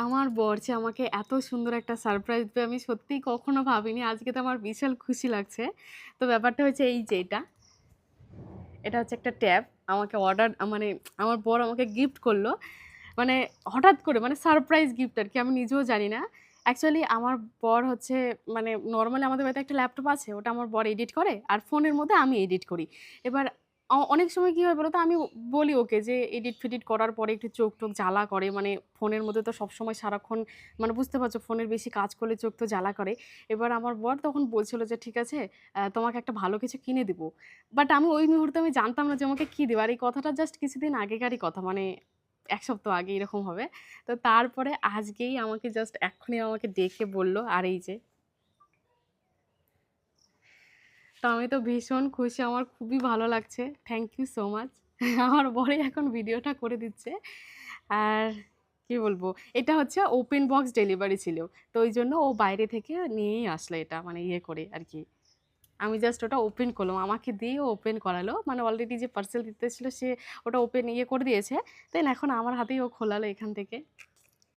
আমার বর যে আমাকে এত সুন্দর একটা সারপ্রাইজ দেবে আমি সত্যিই কখনো ভাবিনি। আজকে তো আমার বিশাল খুশি লাগছে। তো ব্যাপারটা হচ্ছে এই যে এটা হচ্ছে একটা ট্যাব। আমাকে মানে আমার বর আমাকে গিফট করলো। মানে হঠাৎ করে মানে সারপ্রাইজ গিফট আরকি। আমি নিজেও জানি না। অ্যাকচুয়ালি আমার বর হচ্ছে মানে নরমালি আমাদের বাড়িতে একটা ল্যাপটপ আছে। ওটা আমার বর এডিট করে। আর ফোনের মধ্যে আমি এডিট করি। এবার অনেক সময় কি হয় বলো তো? আমি বলি ওকে যে এডিট-ফেডিট করার পরে একটু চোখ-টোখ জ্বালা করে। মানে ফোনের মধ্যে তো সবসময় সারাক্ষণ মানে বুঝতে পারছো ফোনের বেশি কাজ করলে চোখ তো জ্বালা করে। এবার আমার বর তখন বলছিল যে, "ঠিক আছে তোমাকে একটা ভালো কিছু কিনে দিব।" বাট আমি ওই মুহূর্তে আমি জানতাম না যে আমাকে কি দিবে। আর এই কথাটা জাস্ট কিছুদিন আগেকারই কথা। মানে ১ সপ্তাহ আগে এরকম হবে। তো তারপরে আজকেই আমাকে জাস্ট এক্ষুনি আমাকে ডেকে বলল, আর এই যে। তো আমি তো ভীষণ খুশি। আমার খুবই ভালো লাগছে। Thank you so much. আমার বরই এখন ভিডিওটা করে দিচ্ছে। আর কি বলবো? এটা হচ্ছে ওপেন বক্স ডেলিভারি ছিল। তো ওইজন্য ও বাইরে থেকে নিয়েই আসলো এটা মানে ইয়ে করে আরকি। আমি জাস্ট ওটা ওপেন করলাম। আমাকে দিয়েই ও ওপেন করালো। মানে অলরেডি যে পার্সেল দিতে ছিল সে ওটা ওপেন ইয়ে করে দিয়েছে। দেন এখন আমার হাতেই ও খোলালো এখান থেকে।